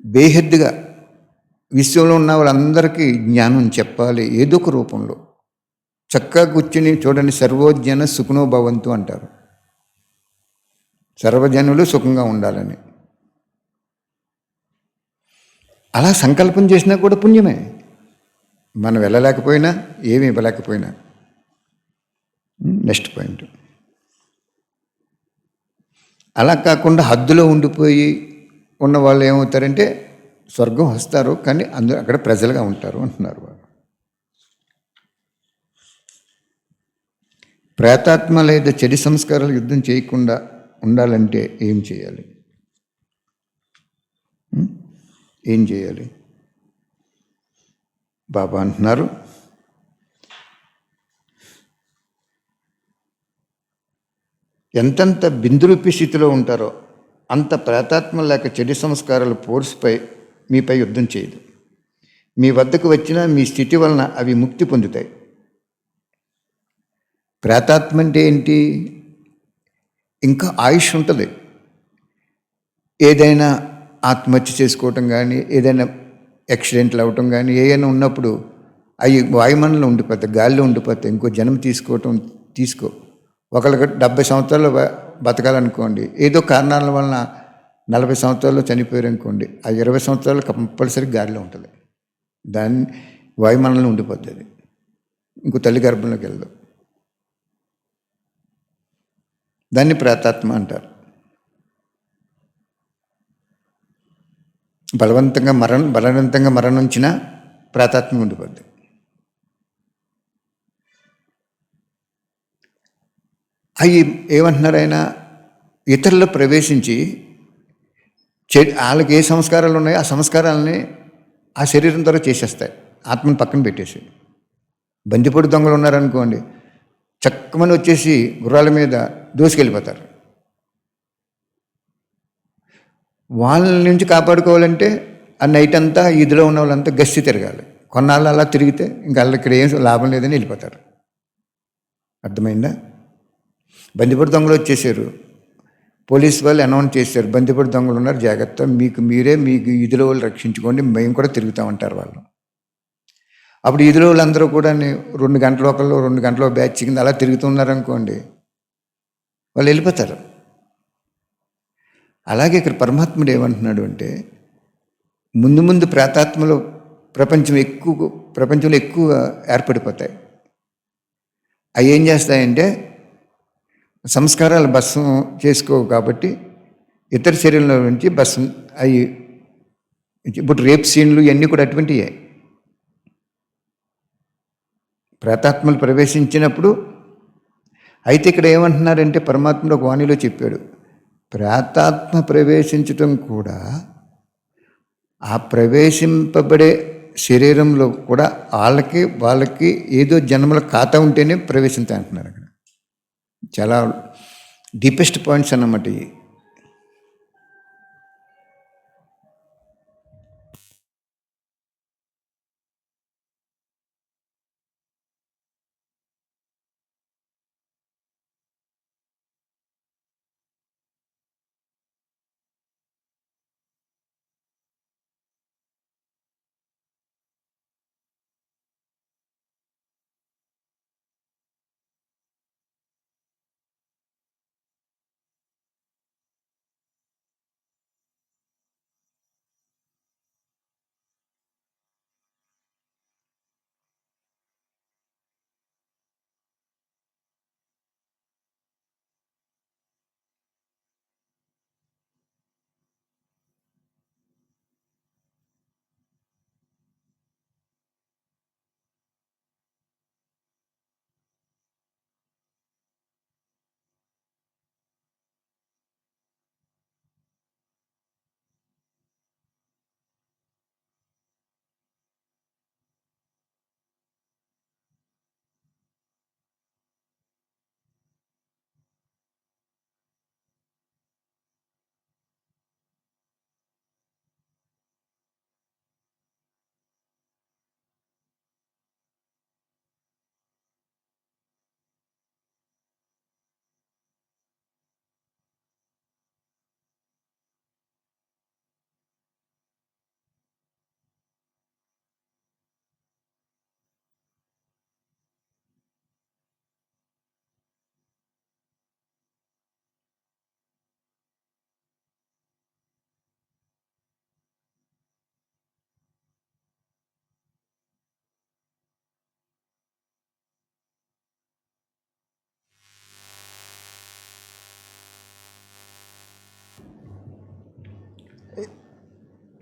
బేహద్దుగా విశ్వంలో ఉన్న వాళ్ళందరికీ జ్ఞానం చెప్పాలి ఏదో ఒక రూపంలో. చక్కగా కూర్చుని చూడండి, సర్వోజన సుఖనో భవంతు అంటారు. సర్వజనులు సుఖంగా ఉండాలని అలా సంకల్పం చేసినా కూడా పుణ్యమే. మనం వెళ్ళలేకపోయినా, ఏమి ఇవ్వలేకపోయినా. Next point. అలా కాకుండా హద్దులో ఉండిపోయి ఉన్న వాళ్ళు ఏమవుతారంటే స్వర్గం వస్తారు కానీ అక్కడ ప్రజలుగా ఉంటారు అంటున్నారు వాళ్ళు. ప్రేతాత్మ లేదా చెడు సంస్కారాలు యుద్ధం చేయకుండా ఉండాలంటే ఏం చేయాలి? ఏం చేయాలి? బాబా అంటున్నారు, ఎంతెంత బిందురూపి స్థితిలో ఉంటారో అంత ప్రేతాత్మ లేక చెడు సంస్కారాలు ఫోర్స్పై మీపై యుద్ధం చేయదు. మీ వద్దకు వచ్చిన మీ స్థితి వలన అవి ముక్తి పొందుతాయి. ప్రేతాత్మ అంటే ఏంటి? ఇంకా ఆయుష్ ఉంటుంది. ఏదైనా ఆత్మహత్య చేసుకోవటం కానీ, ఏదైనా యాక్సిడెంట్లు అవ్వటం కానీ, ఏదైనా ఉన్నప్పుడు అవి వాయుమండలం ఉండిపోతాయి, గాలిలో ఉండిపోతాయి. ఇంకో జన్మ తీసుకో. ఒకరికి 70 సంవత్సరాలు బతకాలనుకోండి, ఏదో కారణాల వలన 40 సంవత్సరాల్లో చనిపోయారు అనుకోండి, ఆ 20 సంవత్సరాలు కంపల్సరీ గాలిలో ఉంటుంది. దాన్ని వాయుమండలం ఉండిపోతుంది, ఇంకో తల్లి గర్భంలోకి వెళ్ళదు. దాన్ని ప్రేతాత్మ అంటారు. బలవంతంగా మరణించిన ప్రేతాత్మ ఉండిపోద్ది. అవి ఏమంటున్నారు ఆయన? ఇతరులు ప్రవేశించి వాళ్ళకి ఏ సంస్కారాలు ఉన్నాయో ఆ సంస్కారాలని ఆ శరీరం ద్వారా చేసేస్తాయి. ఆత్మను పక్కన పెట్టేసి. బందిపోటు దొంగలు ఉన్నారనుకోండి, చక్కమని వచ్చేసి గుర్రాల మీద దూసుకెళ్ళిపోతారు. వాళ్ళ నుంచి కాపాడుకోవాలంటే ఆ నైట్ అంతా ఇదిలో ఉన్న వాళ్ళంతా గస్తీ తిరగాలి. కొన్నాళ్ళు అలా తిరిగితే ఇంకా వాళ్ళకి ఇక్కడ ఏం లాభం లేదని వెళ్ళిపోతారు. అర్థమైందా? బందిపోటు దొంగలు వచ్చేసారు, పోలీసు వాళ్ళు అనౌన్స్ చేశారు, బందిపోటు దొంగలు ఉన్నారు, జాగ్రత్త, మీకు ఇదిలో వాళ్ళు రక్షించుకోండి, మేము కూడా తిరుగుతామంటారు వాళ్ళు. అప్పుడు ఇదిలో వాళ్ళందరూ కూడా 2 గంటల ఒకళ్ళు 2 గంటల బ్యాచ్ కింద అలా తిరుగుతున్నారనుకోండి, వాళ్ళు వెళ్ళిపోతారు. అలాగే ఇక్కడ పరమాత్ముడు ఏమంటున్నాడు అంటే, ముందు ప్రేతాత్మలు ప్రపంచంలో ఎక్కువ ఏర్పడిపోతాయి. అవి ఏం చేస్తాయంటే సంస్కారాలు భస్మం చేసుకోవు కాబట్టి ఇతర శరీరంలో నుంచి భస్మం అవి. ఇప్పుడు రేప్ సీన్లు ఇవన్నీ కూడా అటువంటివే. ప్రేతాత్మలు ప్రవేశించినప్పుడు. అయితే ఇక్కడ ఏమంటున్నారంటే పరమాత్ముడు ఒక వాణిలో చెప్పాడు, ప్రేతాత్మ ప్రవేశించటం కూడా ఆ ప్రవేశింపబడే శరీరంలో కూడా వాళ్ళకి ఏదో జన్మల ఖాతా ఉంటేనే ప్రవేశించాయి అంటున్నారు. అక్కడ చాలా డీపెస్ట్ పాయింట్స్ అన్నమాట ఇవి.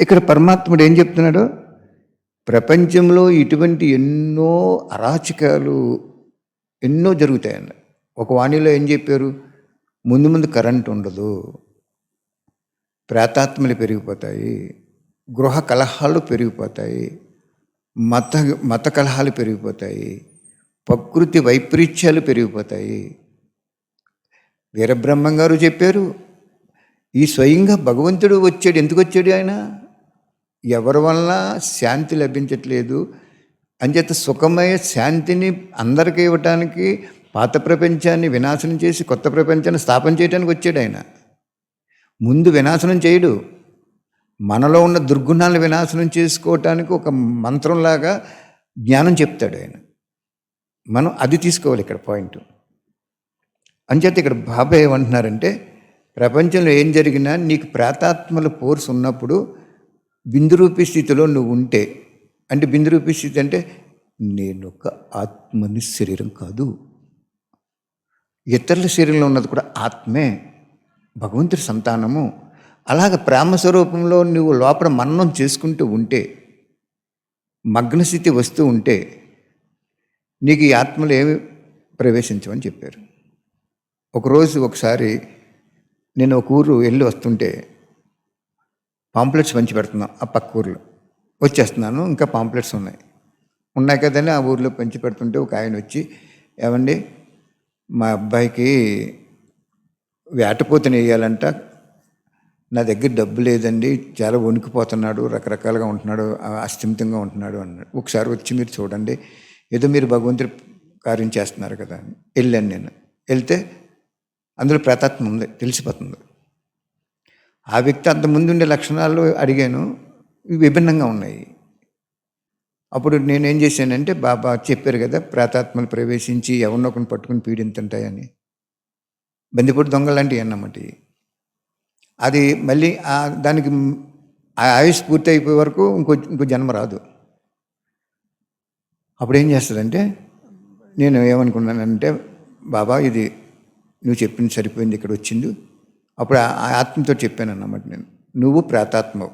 ఇక్కడ పరమాత్ముడు ఏం చెప్తున్నాడు? ప్రపంచంలో ఇటువంటి ఎన్నో అరాచకాలు ఎన్నో జరుగుతాయండి. ఒక వాణిలో ఏం చెప్పారు? ముందు ముందు కరెంట్ ఉండదు, ప్రేతాత్మలు పెరిగిపోతాయి, గృహ కలహాలు పెరిగిపోతాయి, మత మత కలహాలు పెరిగిపోతాయి, ప్రకృతి వైపరీత్యాలు పెరిగిపోతాయి. వీరబ్రహ్మం గారు చెప్పారు, ఈ స్వయంగా భగవంతుడు వచ్చాడు. ఎందుకు వచ్చాడు ఆయన? ఎవరి వల్ల శాంతి లభించట్లేదు అంచేత సుఖమయ శాంతిని అందరికీ ఇవ్వటానికి, పాత ప్రపంచాన్ని వినాశనం చేసి కొత్త ప్రపంచాన్ని స్థాపన చేయడానికి వచ్చాడు ఆయన. ముందు వినాశనం చేయడు, మనలో ఉన్న దుర్గుణాలను వినాశనం చేసుకోవటానికి ఒక మంత్రంలాగా జ్ఞానం చెప్తాడు ఆయన. మనం అది తీసుకోవాలి ఇక్కడ పాయింట్. అంచేత ఇక్కడ బాబా ఏమంటున్నారంటే, ప్రపంచంలో ఏం జరిగినా నీకు ప్రేతాత్మల ఫోర్స్ ఉన్నప్పుడు బిందురూపి స్థితిలో నువ్వు ఉంటే, అంటే బిందురూపి స్థితి అంటే నేను ఒక ఆత్మని, శరీరం కాదు. ఇతరుల శరీరంలో ఉన్నది కూడా ఆత్మే, భగవంతుడి సంతానము. అలాగ ప్రేమ స్వరూపంలో నువ్వు లోపల మననం చేసుకుంటూ ఉంటే, మగ్నస్థితి వస్తూ ఉంటే నీకు ఈ ఆత్మలు ఏమి ప్రవేశించవని చెప్పారు. ఒకసారి నేను ఒక ఊరు వెళ్ళి వస్తుంటే పాంప్లెట్స్ పంచి పెడుతున్నాం. ఆ పక్క ఊర్లో వచ్చేస్తున్నాను, ఇంకా పాంప్లెట్స్ ఉన్నాయి కదని ఆ ఊర్లో పంచి పెడుతుంటే ఒక ఆయన వచ్చి, ఏమండి మా అబ్బాయికి వేటపోతని వేయాలంట, నా దగ్గర డబ్బు లేదండి, చాలా వణికిపోతున్నాడు, రకరకాలుగా ఉంటున్నాడు, అస్థిమితంగా ఉంటున్నాడు అన్నాడు. ఒకసారి వచ్చి మీరు చూడండి, ఏదో మీరు భగవంతుడి కార్యం చేస్తున్నారు కదా అని వెళ్ళాను. నేను వెళ్తే అందులో ప్రేతాత్మ ఉంది, తెలిసిపోతుంది. ఆ వ్యక్తి అంతకుముందు ఉండే లక్షణాలు అడిగాను, ఇవి విభిన్నంగా ఉన్నాయి. అప్పుడు నేనేం చేశానంటే, బాబా చెప్పారు కదా ప్రేతాత్మలు ప్రవేశించి ఎవరినొకరిని పట్టుకుని పీడింతుంటాయని, బందిపోటు దొంగలాంటివి అన్నమాట. అది మళ్ళీ దానికి ఆ ఆయుష్ పూర్తి అయిపోయే వరకు ఇంకో జన్మ రాదు. అప్పుడు ఏం చేస్తుందంటే, నేను ఏమనుకున్నానంటే, బాబా ఇది నువ్వు చెప్పింది సరిపోయింది, ఇక్కడ వచ్చింది. అప్పుడు ఆ ఆత్మతో చెప్పాను అన్నమాట, నేను నువ్వు ప్రేతాత్మవు,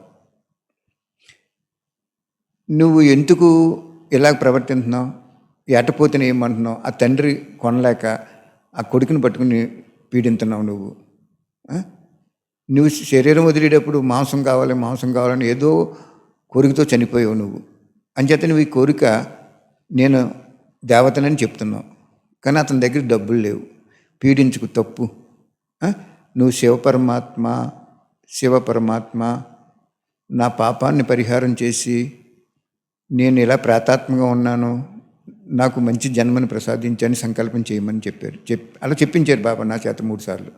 నువ్వు ఎందుకు ఇలాగ ప్రవర్తిస్తున్నావు, ఏటపోతేనే ఏమంటున్నావు, ఆ తండ్రి కొనలేక ఆ కొడుకుని పట్టుకుని పీడింతున్నావు. నువ్వు శరీరం వదిలేటప్పుడు మాంసం కావాలని ఏదో కోరికతో చనిపోయావు నువ్వు. అంచేత నువ్వు ఈ కోరిక నేను దేవతనని చెప్తున్నావు, కానీ అతని దగ్గర డబ్బులు లేవు, పీడించుకు తప్పు. నువ్వు శివపరమాత్మ నా పాపాన్ని పరిహారం చేసి నేను ఇలా ప్రేతాత్మగా ఉన్నాను, నాకు మంచి జన్మని ప్రసాదించని సంకల్పం చేయమని చెప్పారు. అలా చెప్పించారు బాబా నా చేత 3 సార్లు.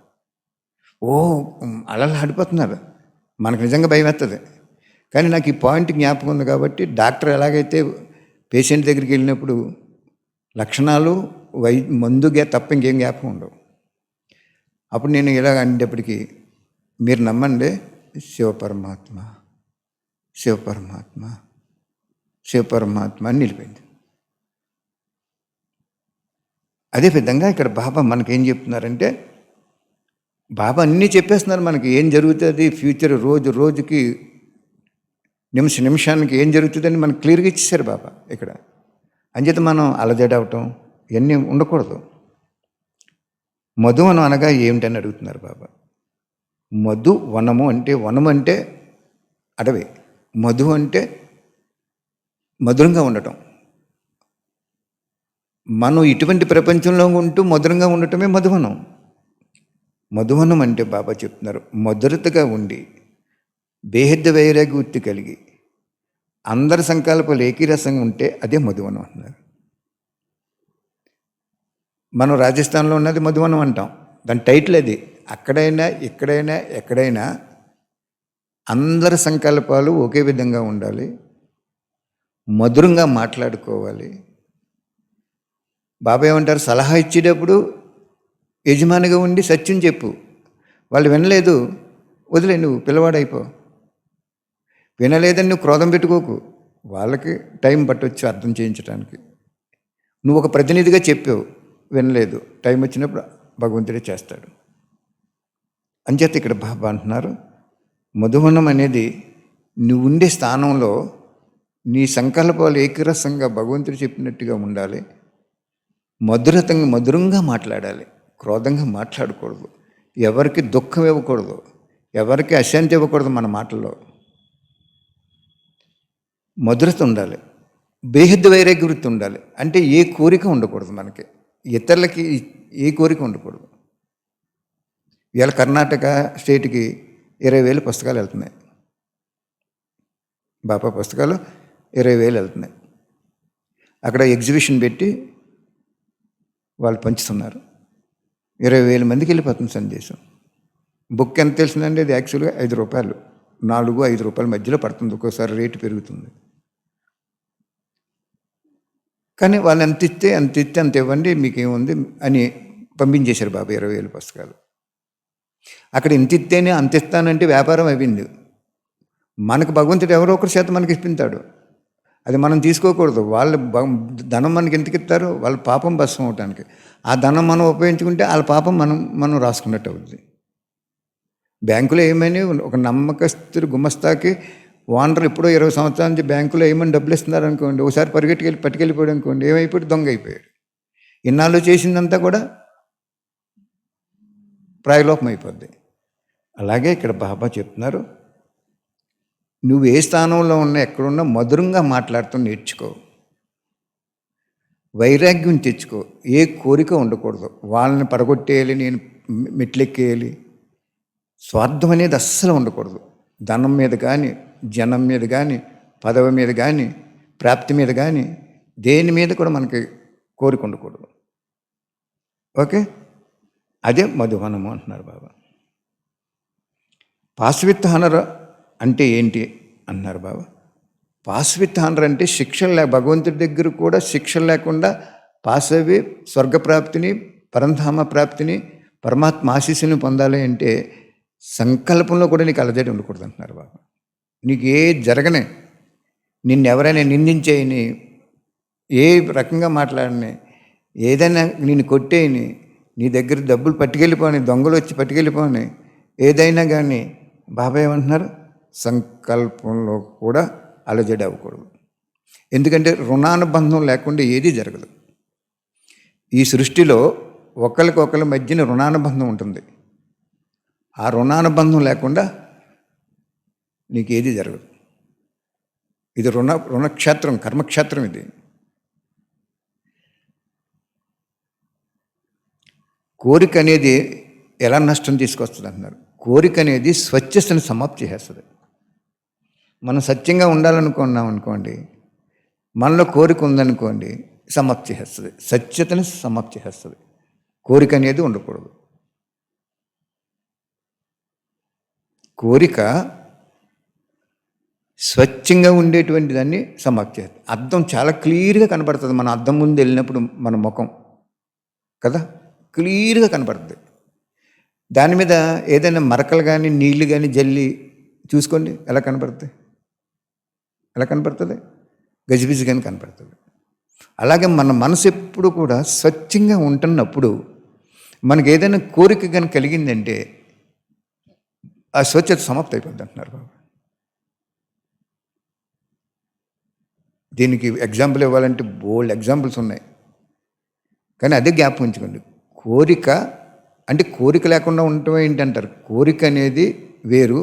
అలా ఆడిపోతున్నారు. మనకు నిజంగా భయం వేస్తుంది, కానీ నాకు ఈ పాయింట్ జ్ఞాపకం ఉంది కాబట్టి, డాక్టర్ ఎలాగైతే పేషెంట్ దగ్గరికి వెళ్ళినప్పుడు లక్షణాలు మందుగా తప్ప ఇంకేం జ్ఞాపకం ఉండవు. అప్పుడు నేను ఇలాగ అనేటప్పటికీ మీరు నమ్మండి, శివపరమాత్మ అని నిలిపోయింది. అదే విధంగా ఇక్కడ బాబా మనకేం చెప్తున్నారంటే, బాబా అన్నీ చెప్పేస్తున్నారు మనకి, ఏం జరుగుతుంది ఫ్యూచర్, రోజుకి నిమిషానికి ఏం జరుగుతుందని మనకు క్లియర్గా ఇచ్చేసారు బాబా ఇక్కడ. అంచేత మనం అలజడవటం ఇవన్నీ ఉండకూడదు. మధువనం అనగా ఏమిటని అడుగుతున్నారు బాబా. వనము అంటే అడవి, మధు అంటే మధురంగా ఉండటం. మనం ఇటువంటి ప్రపంచంలో ఉంటూ మధురంగా ఉండటమే మధువనం. మధువనం అంటే బాబా చెప్తున్నారు, మధురతగా ఉండి బేహద్ద వైరాగ్యవృత్తి కలిగి అందరి సంకల్పాలు ఏకీరసంగా ఉంటే అదే మధువనం అంటున్నారు. మనం రాజస్థాన్లో ఉన్నది మధువనం అంటాం, దాని టైటిల్ అది. అక్కడైనా ఎక్కడైనా అందరి సంకల్పాలు ఒకే విధంగా ఉండాలి, మధురంగా మాట్లాడుకోవాలి. బాబా ఏమంటారు, సలహా ఇచ్చేటప్పుడు యజమానిగా ఉండి సత్యం చెప్పు. వాళ్ళు వినలేదు, వదిలే, నువ్వు పిల్లవాడైపో. వినలేదని నువ్వు క్రోధం పెట్టుకోకు, వాళ్ళకి టైం పట్టవచ్చు అర్థం చేయించడానికి. నువ్వు ఒక ప్రతినిధిగా చెప్పావు, వినలేదు, టైం వచ్చినప్పుడు భగవంతుడే చేస్తాడు. అంచేత ఇక్కడ బాబా అంటున్నారు, మధువనం అనేది నువ్వు ఉండే స్థానంలో నీ సంకల్పాలు ఏకరసంగా భగవంతుడు చెప్పినట్టుగా ఉండాలి, మధురంగా మాట్లాడాలి. క్రోధంగా మాట్లాడకూడదు, ఎవరికి దుఃఖం ఇవ్వకూడదు, ఎవరికి అశాంతి ఇవ్వకూడదు. మన మాటల్లో మధురత ఉండాలి, బేహద్దు వైరాగ్యవృత్తి ఉండాలి. అంటే ఏ కోరిక ఉండకూడదు మనకి, ఇతరులకి ఏ కోరిక ఉండకూడదు. ఇవాళ కర్ణాటక స్టేట్కి 20,000 పుస్తకాలు వెళ్తున్నాయి, బాపా పుస్తకాలు 20,000 వెళ్తున్నాయి. అక్కడ ఎగ్జిబిషన్ పెట్టి వాళ్ళు పంచుతున్నారు. 20,000 మందికి వెళ్ళిపోతుంది సందేశం. బుక్ ఎంత తెలిసిందండి? అది యాక్చువల్గా 5 రూపాయలు, 4-5 రూపాయల మధ్యలో పడుతుంది. ఒక్కోసారి రేటు పెరుగుతుంది. కానీ వాళ్ళు ఎంత ఇస్తే అంత ఇవ్వండి, మీకేముంది అని పంపించేశారు బాబా 20,000 పుస్తకాలు. అక్కడ ఇంత ఇస్తేనే అంత ఇస్తానంటే వ్యాపారం అయింది. మనకు భగవంతుడు ఎవరో ఒకరి చేత మనకి ఇప్పించాడు, అది మనం తీసుకోకూడదు. వాళ్ళు ధనం మనకి ఎందుకు ఇస్తారు? వాళ్ళ పాపం భస్మం అవటానికి. ఆ ధనం మనం ఉపయోగించుకుంటే వాళ్ళ పాపం మనం రాసుకున్నట్టు అవుతుంది. బ్యాంకులో ఏమని ఒక నమ్మకస్తుడు గుమస్తాకి ఓనర్ ఎప్పుడో 20 సంవత్సరాల నుంచి బ్యాంకులో ఏమని డబ్బులు ఇస్తున్నారు అనుకోండి, ఒకసారి పట్టుకెళ్ళిపోయాడు అనుకోండి, ఏమైపోయాడు? దొంగ అయిపోయాడు. ఇన్నాళ్ళు చేసిందంతా కూడా ప్రాయలోపం అయిపోద్ది. అలాగే ఇక్కడ బాబా చెప్తున్నారు, నువ్వు ఏ స్థానంలో ఉన్నా ఎక్కడున్నా మధురంగా మాట్లాడుతూ నేర్చుకో, వైరాగ్యం తెచ్చుకో. ఏ కోరిక ఉండకూడదు, వాళ్ళని పడగొట్టేయాలి, నేను మెట్లెక్కేయాలి. స్వార్థం అనేది అస్సలు ఉండకూడదు. ధనం మీద కానీ, జనం మీద కానీ, పదవి మీద కానీ, ప్రాప్తి మీద కానీ, దేని మీద కూడా మనకి కోరిక ఉండకూడదు. ఓకే, అదే మధువనము అంటున్నారు బాబా. పాశవిత్ హానర్ అంటే ఏంటి అన్నారు బాబా. పాశవిత్ హానర్ అంటే శిక్షలు భగవంతుడి దగ్గర కూడా శిక్షలు లేకుండా పాశవి స్వర్గప్రాప్తిని, పరంధామ ప్రాప్తిని, పరమాత్మ ఆశీస్సుని పొందాలి అంటే సంకల్పంలో కూడా నీకు అలజడి ఉండకూడదు అంటున్నారు బాబా. నీకు ఏ జరగనే, నిన్నెవరైనా నిందించేయని, ఏ రకంగా మాట్లాడని, ఏదైనా నిన్ను కొట్టేయని, నీ దగ్గర డబ్బులు పట్టుకెళ్ళిపోని, దొంగలు వచ్చి పట్టుకెళ్ళిపోని, ఏదైనా కానీ బాబా ఏమంటున్నారు? సంకల్పంలో కూడా అలజడి అవ్వకూడదు. ఎందుకంటే రుణానుబంధం లేకుండా ఏదీ జరగదు. ఈ సృష్టిలో ఒకరికొకరి మధ్యన రుణానుబంధం ఉంటుంది. ఆ రుణానుబంధం లేకుండా నీకు ఏది జరగదు. ఇది రుణక్షేత్రం, కర్మక్షేత్రం. ఇది కోరిక అనేది ఎలా నష్టం తీసుకొస్తుంది అంటున్నారు. కోరిక అనేది స్వచ్ఛతని సమాప్తి చేస్తుంది. మనం సత్యంగా ఉండాలనుకున్నాం అనుకోండి, మనలో కోరిక ఉందనుకోండి, సమాప్తి చేస్తుంది, సత్యతని సమాప్తి చేస్తుంది. కోరిక అనేది ఉండకూడదు. కోరిక స్వచ్ఛంగా ఉండేటువంటి దాన్ని సమాప్తి చేస్తుంది. అద్దం చాలా క్లియర్గా కనపడుతుంది. మన అద్దం ముందు వెళ్ళినప్పుడు మన ముఖం కదా క్లియర్గా కనపడుతుంది. దాని మీద ఏదైనా మరకలు కానీ నీళ్లు కానీ జల్లి చూసుకోండి, ఎలా కనపడుతుంది? ఎలా కనపడుతుంది? గజిబిజిగానే కనపడుతుంది. అలాగే మన మనసు ఎప్పుడు కూడా స్వచ్ఛంగా ఉంటున్నప్పుడు మనకి ఏదైనా కోరిక కానీ కలిగిందంటే ఆ స్వచ్ఛత సమాప్తి అయిపోద్ది అంటున్నారు బాబా. దీనికి ఎగ్జాంపుల్ ఇవ్వాలంటే బోల్డ్ ఎగ్జాంపుల్స్ ఉన్నాయి, కానీ అదే జ్ఞాపకం ఉంచుకోండి. కోరిక అంటే కోరిక లేకుండా ఉండటం ఏంటంటారు. కోరిక అనేది వేరు,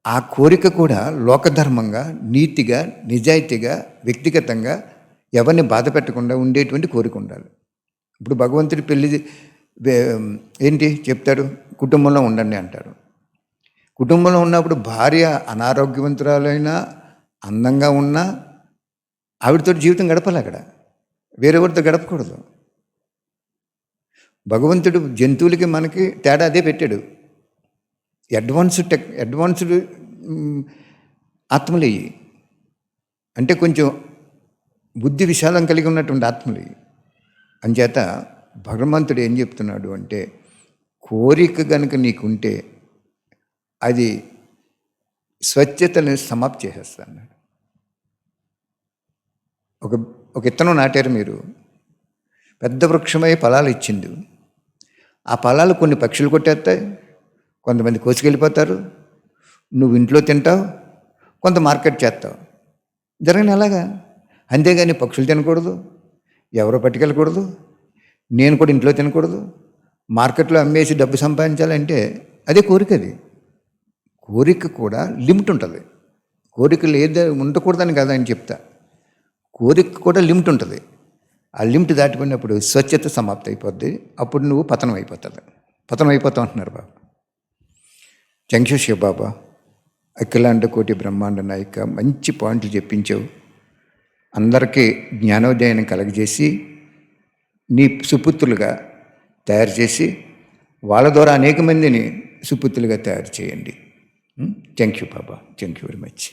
ఆ కోరిక కూడా లోకధర్మంగా, నీతిగా, నిజాయితీగా, వ్యక్తిగతంగా ఎవరిని బాధ పెట్టకుండా ఉండేటువంటి కోరిక ఉండాలి. ఇప్పుడు భగవంతుడి పెళ్లి ఏంటి చెప్తాడు? కుటుంబంలో ఉండండి అంటాడు. కుటుంబంలో ఉన్నప్పుడు భార్య అనారోగ్యవంతురాలైనా, అందంగా ఉన్నా ఆవిడతో జీవితం గడపాలి. అక్కడ వేరెవరితో గడపకూడదు. భగవంతుడు జంతువులకి మనకి తేడా అదే పెట్టాడు. అడ్వాన్స్డ్ ఆత్మలు ఇవి, అంటే కొంచెం బుద్ధి విశాలం కలిగి ఉన్నటువంటి ఆత్మలు ఇవి. అంచేత భగవంతుడు ఏం చెప్తున్నాడు అంటే, కోరిక కనుక నీకుంటే అది స్వచ్ఛతని సమాప్తి చేసేస్తా అన్నాడు. ఒక ఇత్తనం నాటారు మీరు, పెద్ద వృక్షమై ఫలాలు ఇచ్చింది. ఆ ఫలాలు కొన్ని పక్షులు కొట్టేస్తాయి, కొంతమంది కోసుకెళ్ళిపోతారు, నువ్వు ఇంట్లో తింటావు, కొంత మార్కెట్ చేస్తావు. జరగని అలాగా. అంతేగాని పక్షులు తినకూడదు, ఎవరో పట్టుకెళ్ళకూడదు. నేను కూడా ఇంట్లో తినకూడదు, మార్కెట్లో అమ్మేసి డబ్బు సంపాదించాలంటే అదే కోరిక. అది కోరిక కూడా లిమిట్ ఉంటుంది. కోరిక లేదు ఉండకూడదని కదా అని చెప్తా. కోరిక కూడా లిమిట్ ఉంటుంది. ఆ లిమిట్ దాటిపోయినప్పుడు స్వచ్ఛత సమాప్తి అయిపోద్ది. అప్పుడు నువ్వు పతనం అయిపోతావు అంటున్నారు బాబా. జంక్ష శివబాబా, అఖిలాండ కోటి బ్రహ్మాండ నాయక, మంచి పాయింట్లు చెప్పించావు. అందరికీ జ్ఞానోదయం కలగజేసి నీ సుపుత్రులుగా తయారు చేసి వాళ్ళ ద్వారా అనేక మందిని సుపుత్రులుగా తయారు చేయండి. Thank you Baba, thank you very much.